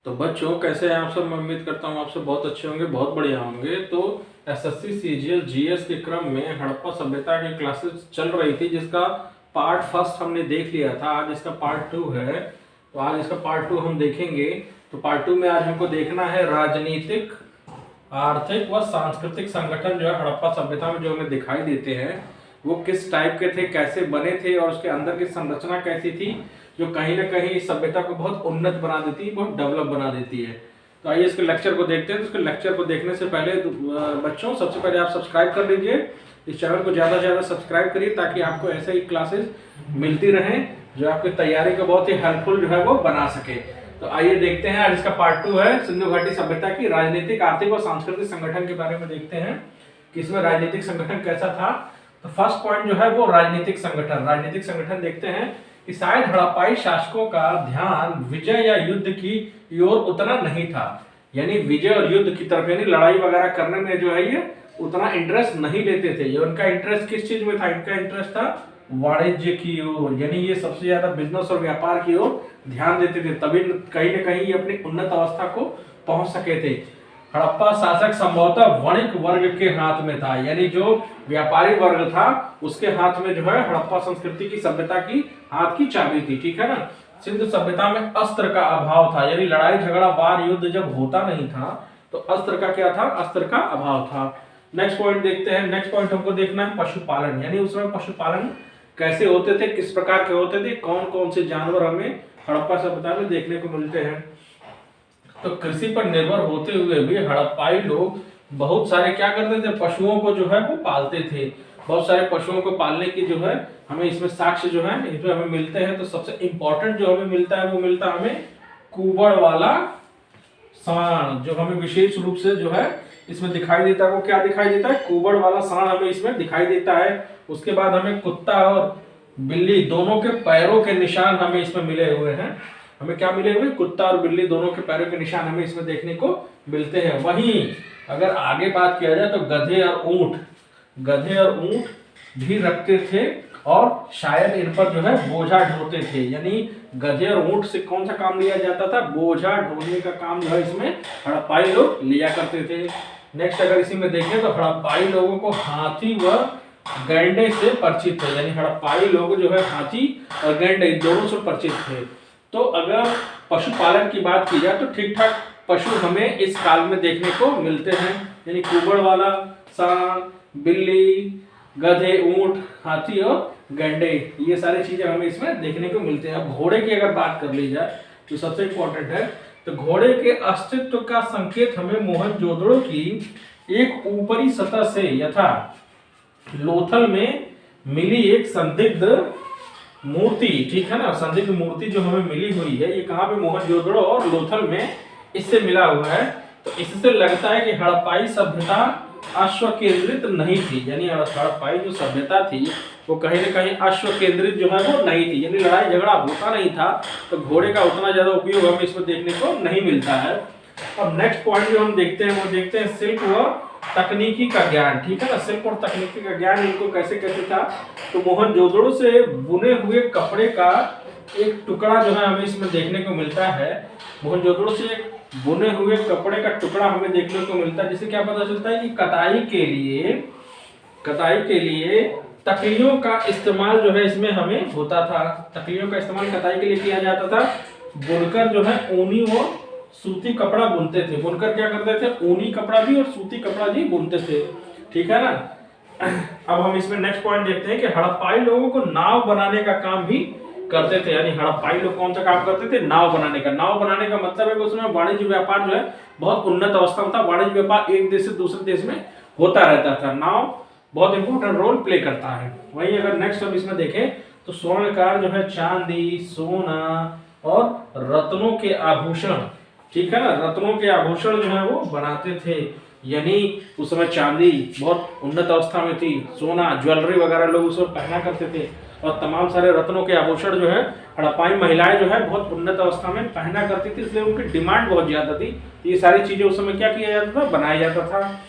तो बच्चों कैसे हैं आप सब। मैं उम्मीद करता हूँ आप सब बहुत अच्छे होंगे, बहुत बढ़िया होंगे। तो एसएससी सीजीएल जीएस के क्रम में हड़प्पा सभ्यता की क्लासेस चल रही थी, जिसका पार्ट फर्स्ट हमने देख लिया था। आज इसका पार्ट टू है, तो आज इसका पार्ट टू हम देखेंगे। तो पार्ट टू में आज हमको देखना है राजनीतिक, आर्थिक व सांस्कृतिक संगठन जो है हड़प्पा सभ्यता में जो हमें दिखाई देते हैं वो किस टाइप के थे, कैसे बने थे और उसके अंदर की संरचना कैसी थी, जो कहीं ना कहीं इस सभ्यता को बहुत उन्नत बना देती है, बहुत डेवलप बना देती है। तो आइए इसके लेक्चर को देखते हैं। तो इसके लेक्चर को देखने से पहले बच्चों सबसे पहले आप सब्सक्राइब कर लीजिए, इस चैनल को ज़्यादा से ज़्यादा सब्सक्राइब करिए ताकि आपको ऐसे ही क्लासेस मिलती रहें जो आपकी तैयारी को बहुत ही हेल्पफुल जो है वो बना सके। तो आइए देखते हैं, आज इसका पार्ट टू है सिंधु घाटी सभ्यता की राजनीतिक, आर्थिक और सांस्कृतिक संगठन के बारे में देखते हैं कि इसमें राजनीतिक संगठन कैसा था। तो फर्स्ट पॉइंट जो है वो राजनीतिक संगठन। राजनीतिक संगठन देखते हैं कि शायद हड़प्पाई शासकों का ध्यान विजय या युद्ध की ओर उतना नहीं था, यानी विजय और युद्ध की तरफ, यानी लड़ाई वगैरह करने में जो है ये उतना इंटरेस्ट नहीं लेते थे। ये उनका इंटरेस्ट किस चीज में था? इनका इंटरेस्ट था वाणिज्य की ओर, यानी ये सबसे ज्यादा बिजनेस और व्यापार की ओर ध्यान देते थे, तभी कहीं ना कहीं ये अपनी उन्नत अवस्था को पहुंच सके थे। हड़प्पा शासक संभवतः वणिक वर्ग के हाथ में था, यानी जो व्यापारी वर्ग था उसके हाथ में जो है हड़प्पा संस्कृति की सभ्यता की हाथ की चाबी थी। ठीक है ना। सिंधु सभ्यता में अस्त्र का अभाव था, यानी लड़ाई झगड़ा वार युद्ध जब होता नहीं था तो अस्त्र का क्या था? अस्त्र का अभाव था। नेक्स्ट पॉइंट देखते हैं। नेक्स्ट पॉइंट हमको देखना है पशुपालन, यानी उस समय पशुपालन कैसे होते थे, किस प्रकार के होते थे, कौन कौन से जानवर हमें हड़प्पा सभ्यता में देखने को मिलते हैं। तो कृषि पर निर्भर होते हुए भी हड़प्पाई लोग बहुत सारे क्या करते थे? पशुओं को जो है वो पालते थे। बहुत सारे पशुओं को पालने की जो है हमें इसमें साक्ष्य जो है इसमें हमें मिलते हैं। तो सबसे इंपॉर्टेंट जो हमें मिलता है वो मिलता है हमें कुबड़ वाला सांड, जो हमें विशेष रूप से जो है इसमें दिखाई देता है। वो क्या दिखाई देता है? कुबड़ वाला सांड हमें इसमें दिखाई देता है। उसके बाद हमें कुत्ता और बिल्ली दोनों के पैरों के निशान हमें इसमें मिले हुए हैं। हमें क्या मिले हुए? कुत्ता और बिल्ली दोनों के पैरों के निशान हमें इसमें देखने को मिलते हैं। वहीं अगर आगे बात किया जाए तो गधे और ऊंट भी रखते थे और शायद इन पर जो है बोझा ढोते थे, यानी गधे और ऊंट से कौन सा काम लिया जाता था? बोझा ढोने का काम जो है इसमें हड़प्पाई लोग लिया करते थे। नेक्स्ट अगर इसी में देखें तो हड़प्पाई लोगों को हाथी व गैंडे से परिचित थे, यानी हड़प्पाई लोग जो है हाथी और गैंडे दोनों से परिचित थे। तो अगर पशुपालन की बात की जाए तो ठीक ठाक पशु हमें इस काल में देखने को मिलते हैं, यानी कुबड़ वाला सांड, बिल्ली, गधे, ऊंट, हाथी और गैंडे, ये सारी चीजें हमें इसमें देखने को मिलते हैं। अब घोड़े की अगर बात कर ली जाए तो सबसे इंपॉर्टेंट है, तो घोड़े के अस्तित्व का संकेत हमें मोहनजोदड़ो की एक ऊपरी सतह से यथा लोथल में मिली एक संदिग्ध मूर्ति, ठीक है ना, संदिग्ध मूर्ति जो हमें मिली हुई है, ये कहाँ पे? मोहनजोदड़ो और लोथल में इससे मिला हुआ है। तो इससे लगता है कि हड़प्पाई सभ्यता अश्व केंद्रित नहीं थी, यानी हड़प्पाई जो सभ्यता थी वो कहीं ना कहीं अश्व केंद्रित जो है वो नहीं थी, यानी लड़ाई झगड़ा होता नहीं था, तो घोड़े का उतना ज्यादा उपयोग हमें इसमें देखने को नहीं मिलता है। और नेक्स्ट पॉइंट जो हम देखते हैं वो देखते हैं शिल्प व तकनीकी का ज्ञान। ठीक है ना, शिल्प और तकनीकी का ज्ञान इनको कैसे कैसे था? तो मोहनजोदड़ो से बुने हुए कपड़े का एक टुकड़ा जो है हमें इसमें देखने को मिलता है। मोहनजोदड़ो से एक बुने हुए कपड़े का टुकड़ा हमें देखने को मिलता है, जिससे क्या पता चलता है कि कताई के लिए तकलियों का इस्तेमाल जो है इसमें हमें होता था। तकलियों का इस्तेमाल कताई के लिए किया जाता था। बुनकर जो है ऊनी और सूती कपड़ा बुनते थे। बुनकर क्या करते थे? ऊनी कपड़ा भी और सूती कपड़ा भी बुनते थे। ठीक है ना। अब हम इसमें नेक्स्ट पॉइंट देखते हैं कि हड़प्पाई लोगों को नाव बनाने का काम भी करते थे, यानी हड़प्पाई लोग कौन सा काम करते थे? नाव बनाने का। नाव बनाने का मतलब है कि उसमें वाणिज्य व्यापार जो है बहुत उन्नत अवस्था में था। वाणिज्य व्यापार एक देश से दूसरे देश में होता रहता था। नाव बहुत इंपॉर्टेंट रोल प्ले करता है। वहीं अगर नेक्स्ट हम इसमें देखें तो स्वर्णकार जो है चांदी, सोना और रत्नों के आभूषण, ठीक है ना, रत्नों के आभूषण जो है वो बनाते थे, यानी उस समय चांदी बहुत उन्नत अवस्था में थी, सोना ज्वेलरी वगैरह लोग उस समय पहना करते थे, और तमाम सारे रत्नों के आभूषण जो है हड़प्पाई महिलाएं जो है बहुत उन्नत अवस्था में पहना करती थी, इसलिए उनकी डिमांड बहुत ज्यादा थी। ये सारी चीजें उस समय क्या किया जाता था? बनाया जाता था।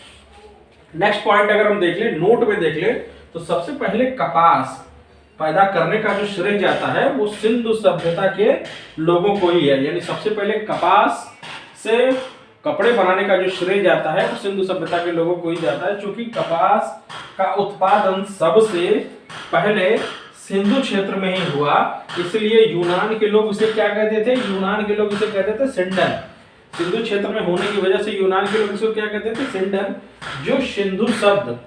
नेक्स्ट पॉइंट अगर हम देख ले, नोट में देख ले, तो सबसे पहले कपास पैदा करने का जो श्रेय जाता है वो सिंधु सभ्यता के लोगों को ही है, यानी सबसे पहले कपास से कपड़े बनाने का जो श्रेय जाता है वो सिंधु सभ्यता के लोगों को ही जाता है, क्योंकि कपास का उत्पादन सबसे पहले सिंधु क्षेत्र में ही हुआ। इसलिए यूनान के लोग उसे क्या कहते थे, यूनान के लोग उसे कहते थे सिंडन। सिंधु क्षेत्र में होने की वजह से यूनान के लोग इसको क्या कहते थे, सिंडन। जो सिंधु शब्द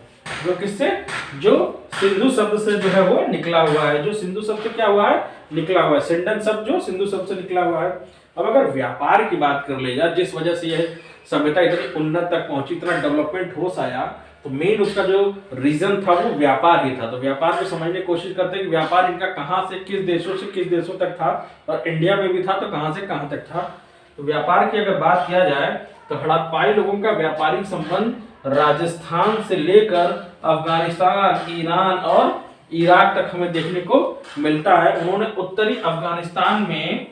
जो किससे, जो सिंधु शब्द से जो है वो निकला हुआ है, जो सिंधु शब्द से क्या हुआ है, निकला हुआ है। सिंडन शब्द जो सिंधु शब्द से निकला हुआ है। अब अगर व्यापार की बात कर ले जाए, जिस वजह से यह सभ्यता इतनी उन्नत तक पहुंची, इतना डेवलपमेंट हो आया, तो मेन उसका जो रीजन था वो व्यापार ही था। तो व्यापार को समझने की कोशिश करते हैं कि व्यापार इनका कहां से किस देशों तक था, और इंडिया में भी था तो कहां से कहां तक था। तो व्यापार की अगर बात किया जाए तो हड़प्पाई लोगों का व्यापारिक संबंध राजस्थान से लेकर अफगानिस्तान, ईरान और इराक तक हमें देखने को मिलता है। उन्होंने उत्तरी अफगानिस्तान में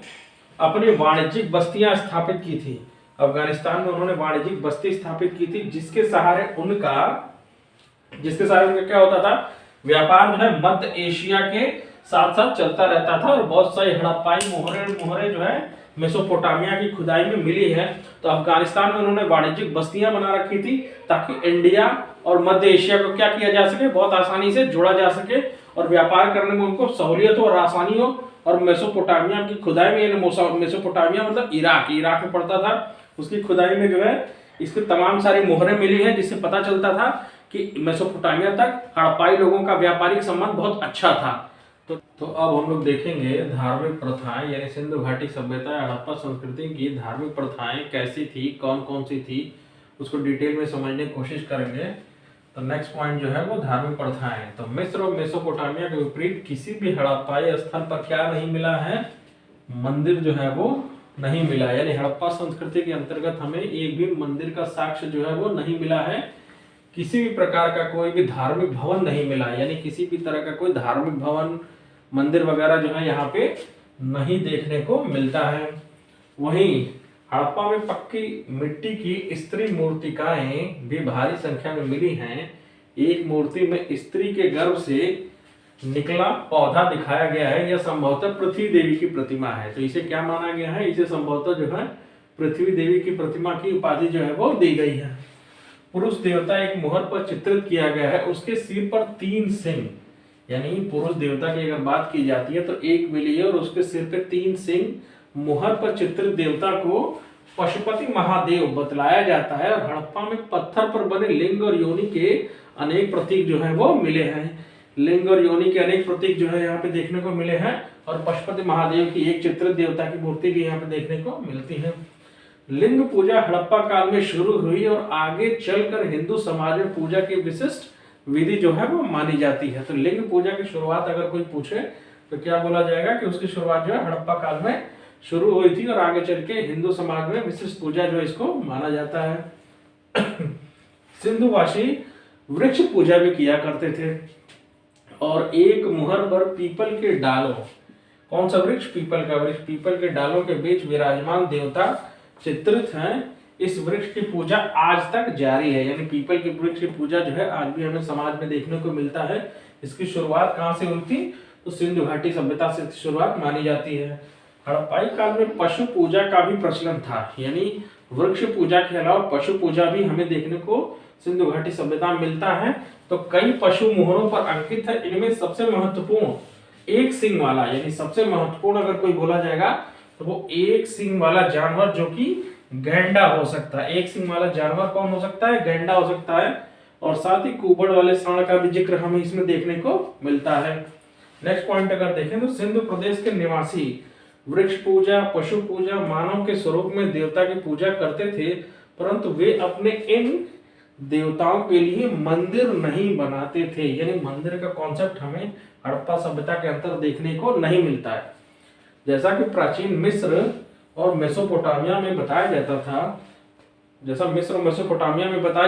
अपनी वाणिज्यिक बस्तियां स्थापित की थी। अफगानिस्तान में उन्होंने वाणिज्यिक बस्ती स्थापित की थी, जिसके सहारे उनका क्या होता था, व्यापार जो है मध्य एशिया के साथ साथ चलता रहता था। और बहुत सारी हड़प्पाई मोहरे जो है मेसोपोटामिया की खुदाई में मिली है। तो अफगानिस्तान में उन्होंने वाणिज्यिक बस्तियां बना रखी थी, ताकि इंडिया और मध्य एशिया को क्या किया जा सके, बहुत आसानी से जोड़ा जा सके और व्यापार करने में उनको सहूलियत हो और आसानी हो। और मेसोपोटामिया की खुदाई में, मेसोपोटामिया मतलब इराक में पड़ता था, उसकी खुदाई में जो है इसकी तमाम सारी मोहरें मिली हैं, जिससे पता चलता था कि मेसोपोटामिया तक हड़प्पाई लोगों का व्यापारिक संबंध बहुत अच्छा था। तो अब हम लोग देखेंगे धार्मिक प्रथाएं, यानी सिंधु घाटी सभ्यता हड़प्पा संस्कृति की धार्मिक प्रथाएं कैसी थी, कौन कौन सी थी, उसको डिटेल में समझने की कोशिश करेंगे। तो नेक्स्ट पॉइंट जो है वो धार्मिक प्रथाएं। तो मिस्र और मेसोपोटामिया के विपरीत किसी भी हड़प्पाई स्थल पर क्या नहीं मिला है, मंदिर जो है वो नहीं मिला। यानी हड़प्पा संस्कृति के अंतर्गत हमें एक भी मंदिर का साक्ष्य जो है वो नहीं मिला है। किसी भी प्रकार का कोई भी धार्मिक भवन नहीं मिला, यानी किसी भी तरह का कोई धार्मिक भवन, मंदिर वगैरह जो है यहाँ पे नहीं देखने को मिलता है। वहीं हड़प्पा में पक्की मिट्टी की स्त्री मूर्तिकाएं भी भारी संख्या में मिली हैं। एक मूर्ति में स्त्री के गर्भ से निकला पौधा दिखाया गया है। यह संभवतः पृथ्वी देवी की प्रतिमा है। तो इसे क्या माना गया है, इसे संभवतः जो है पृथ्वी देवी की प्रतिमा की उपाधि जो है वो दी गई है। पुरुष देवता एक मोहर पर चित्रित किया गया है, उसके सिर पर 3 सिंह, यानी पुरुष देवता की अगर बात की जाती है तो एक मिली है और उसके सिर पे 3 सिंह। मोहर पर चित्रित देवता को पशुपति महादेव बतलाया जाता है। और हड़प्पा में पत्थर पर बने लिंग और योनि के अनेक प्रतीक जो है वो मिले हैं। लिंग और योनि के अनेक प्रतीक जो है यहाँ पे देखने को मिले हैं। और पशुपति महादेव की एक चित्रित देवता की मूर्ति भी यहाँ पे देखने को मिलती है। लिंग पूजा हड़प्पा काल में शुरू हुई और आगे चलकर हिंदू समाज में पूजा की विशिष्ट विधि जो है वो मानी जाती है। तो लिंग पूजा की शुरुआत अगर कोई पूछे तो क्या बोला जाएगा कि उसकी शुरुआत जो है हड़प्पा काल में शुरू हुई थी और आगे चल के हिंदू समाज में विशिष्ट पूजा जो इसको माना जाता है। सिंधुवासी वृक्ष पूजा भी किया करते थे। और एक मुहर पर पीपल के डालों, कौन सा वृक्ष, पीपल का वृक्ष, पीपल के डालों के बीच विराजमान देवता चित्रित हैं। इस वृक्ष की पूजा आज तक जारी है। यानी पीपल के वृक्ष की पूजा जो है आज भी हमें समाज में देखने को मिलता है। इसकी शुरुआत कहाँ से हुई थी, तो सिंधु घाटी सभ्यता से शुरुआत मानी जाती है। हड़प्पाई काल में पशु पूजा का भी प्रचलन था। यानी वृक्ष पूजा के अलावा पशु पूजा भी हमें देखने को सिंधु घाटी सभ्यता में मिलता है। तो कई पशु मोहरों पर अंकित है। इनमें सबसे महत्वपूर्ण एक सिंग वाला, यानी सबसे महत्वपूर्ण अगर कोई बोला जाएगा तो वो एक सिंग वाला जानवर जो कि गैंडा हो सकता है। एक सिंग वाला जानवर कौन हो सकता है, गैंडा हो सकता है। और साथ ही कुबड़ वाले सांड का भी जिक्र हमें इसमें देखने को मिलता है। नेक्स्ट पॉइंट अगर देखें तो सिंधु प्रदेश के निवासी वृक्ष पूजा, पशु पूजा, मानव के स्वरूप में देवता की पूजा करते थे, परंतु वे अपने इन देवताओं के लिए मंदिर नहीं बनाते थे। यानी मंदिर का कॉन्सेप्ट हमें हड़प्पा सभ्यता के अंदर देखने को नहीं मिलता है। जैसा कि प्राचीन मिस्र और मेसोपोटामिया में बताया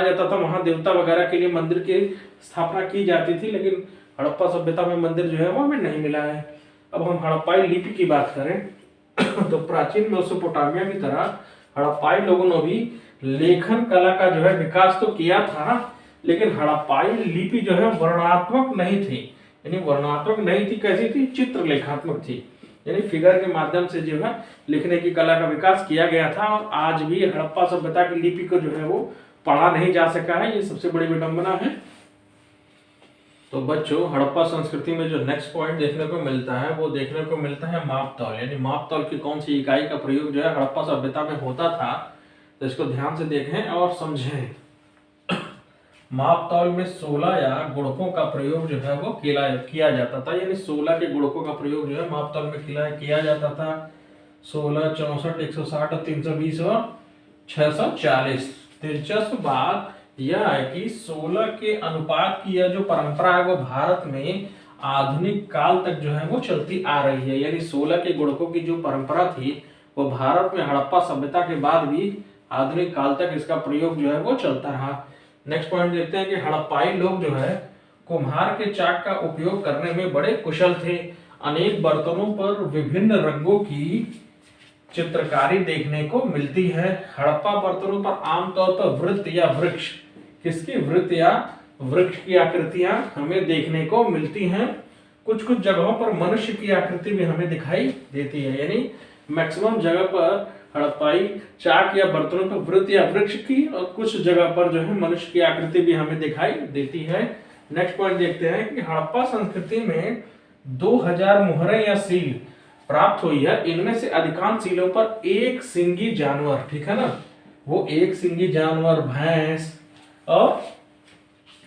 जाता था, वहां देवता वगैरह के लिए मंदिर की स्थापना की जाती थी, लेकिन हड़प्पा सभ्यता में मंदिर जो है वो हमें नहीं मिला है। अब हम हड़प्पाई लिपि की बात करें तो प्राचीन मेसोपोटामिया की तरह हड़प्पाई लोगों ने भी लेखन कला का जो है विकास तो किया था, लेकिन हड़प्पाई लिपि जो है वर्णात्मक नहीं थी। यानी वर्णात्मक नहीं थी, कैसी थी, चित्रलेखात्मक थी। यानी फिगर के माध्यम से जो है लिखने की कला का विकास किया गया था, और आज भी हड़प्पा सभ्यता की लिपि को जो है वो पढ़ा नहीं जा सका है। ये सबसे बड़ी विडंबना है। तो बच्चों, हड़प्पा संस्कृति में जो नेक्स्ट पॉइंट देखने को मिलता है वो देखने को मिलता है माप तौल। यानी माप तौल की कौन सी इकाई का प्रयोग जो है हड़प्पा सभ्यता में होता था, तो इसको ध्यान से देखें और समझें। माप तौल में 16 या गुणकों का प्रयोग जो है वो किया जाता था। यानी 16 के गुणकों का प्रयोग जो है माप तौल में किया जाता था। 16, 64, 160 और 320 और 640। दिलचस्प बात यह है कि 16 के अनुपात की यह जो परंपरा है वो भारत में आधुनिक काल तक जो है वो चलती आ रही है। यानी 16 के गुणकों की जो परंपरा थी वो भारत में हड़प्पा सभ्यता के बाद भी आधुनिक काल तक इसका प्रयोग जो है वो चलता रहा। नेक्स्ट पॉइंट देखते हैं कि हड़प्पाई लोग जो है कुम्हार के चाक का उपयोग करने में बड़े कुशल थे। अनेक बर्तनों पर विभिन्न रंगों की चित्रकारी देखने को मिलती है। हड़प्पा बर्तनों पर आमतौर पर वृत्त या वृक्ष, किसकी वृत्त या वृक्ष की आकृतियां हमें देखने को मिलती हैं। कुछ कुछ जगहों पर मनुष्य की आकृति भी हमें दिखाई देती है। यानी मैक्सिमम जगह पर हड़प्पाई चाक या बर्तनों पर वृत्त या वृक्ष की, और कुछ जगह पर जो है मनुष्य की आकृति भी हमें दिखाई देती है। नेक्स्ट पॉइंट देखते हैं कि हड़प्पा संस्कृति में 2000 मुहरें या सील प्राप्त हुई है। इनमें से अधिकांश सीलों पर एक सिंगी जानवर, ठीक है ना, वो एक सिंगी जानवर, भैंस और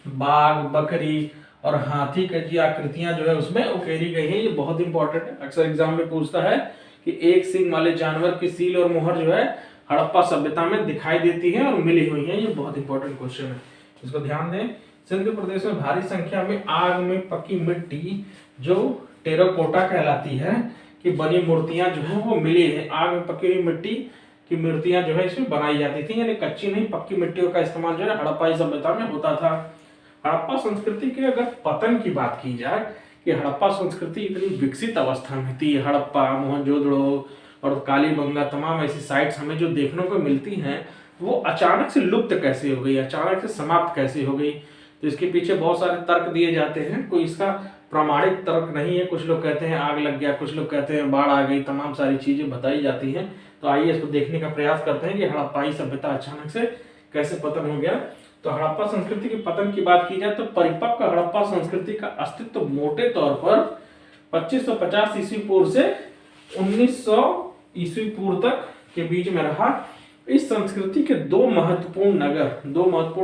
बाघ, बकरी और हाथी की आकृतियां जो है उसमें उकेरी गई हैं। ये बहुत इंपॉर्टेंट है, अक्सर एग्जाम में पूछता है कि एक सिंग वाले जानवर की सील और मुहर जो है हड़प्पा सभ्यता में दिखाई देती है और मिली हुई है। ये बहुत इंपॉर्टेंट क्वेश्चन है, इसको ध्यान दें। सिंध प्रदेश में भारी संख्या में आग में पकी मिट्टी जो टेराकोटा कहलाती है कि बनी मूर्तियां जो है वो मिली है। आग में पकी हुई मिट्टी की मूर्तियां जो है इसमें बनाई जाती थी। यानी कच्ची नहीं, पक्की मिट्टियों का इस्तेमाल जो है हड़प्पाई सभ्यता में होता था। हड़प्पा संस्कृति के अगर पतन की बात की जाए कि हड़प्पा संस्कृति इतनी विकसित अवस्था में थी, हड़प्पा, मोहनजोदड़ो और कालीबंगा, तमाम ऐसी साइट्स हमें जो देखने को मिलती हैं, वो अचानक से लुप्त कैसे हो गई, अचानक से समाप्त कैसे हो गई। तो इसके पीछे बहुत सारे तर्क दिए जाते हैं। कोई इसका प्रामाणिक तर्क नहीं है। कुछ लोग कहते हैं आग लग गया, कुछ लोग कहते हैं बाढ़ आ गई, तमाम सारी चीजें बताई जाती हैं। तो आइए इसको देखने का प्रयास करते हैं कि हड़प्पाई सभ्यता अचानक से कैसे पतन हो गया। तो हड़प्पा संस्कृति के पतन की बात की जाए तो परिपक्व हड़प्पा संस्कृति का अस्तित्व मोटे तौर पर 2550 ईस्वी पूर्व से 1900 ईस्वी पूर्व तक के बीच में रहा। इस संस्कृति के दो महत्वपूर्ण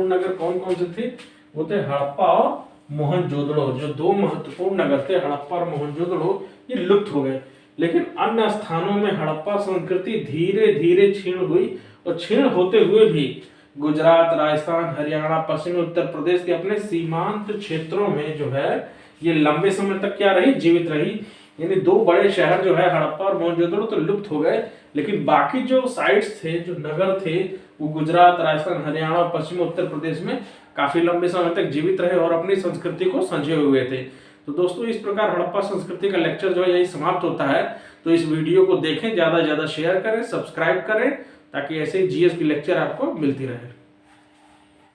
नगर कौन कौन से थे? वो थे हड़प्पा और मोहनजोदड़ो। जो दो महत्वपूर्ण नगर थे हड़प्पा और मोहनजोदड़ो, ये लुप्त हो गए। लेकिन अन्य स्थानों में हड़प्पा संस्कृति धीरे धीरे क्षीण हुई, और क्षीण होते हुए भी गुजरात, राजस्थान, हरियाणा, पश्चिमी उत्तर प्रदेश के अपने सीमांत क्षेत्रों में जो है ये लंबे समय तक क्या रही, जीवित रही। यानी दो बड़े शहर जो है हड़प्पा और मोहनजोदड़ो तो लुप्त हो गए, लेकिन बाकी जो साइट्स थे, जो नगर थे, वो गुजरात, राजस्थान, हरियाणा और पश्चिमी उत्तर प्रदेश में काफी लंबे समय तक जीवित रहे और अपनी संस्कृति को संजोए हुए थे। तो दोस्तों, इस प्रकार हड़प्पा संस्कृति का लेक्चर जो है यही समाप्त होता है। तो इस वीडियो को देखें, ज्यादा से ज्यादा शेयर करें, सब्सक्राइब करें, ताकि ऐसे जीएस की लेक्चर आपको मिलती रहे।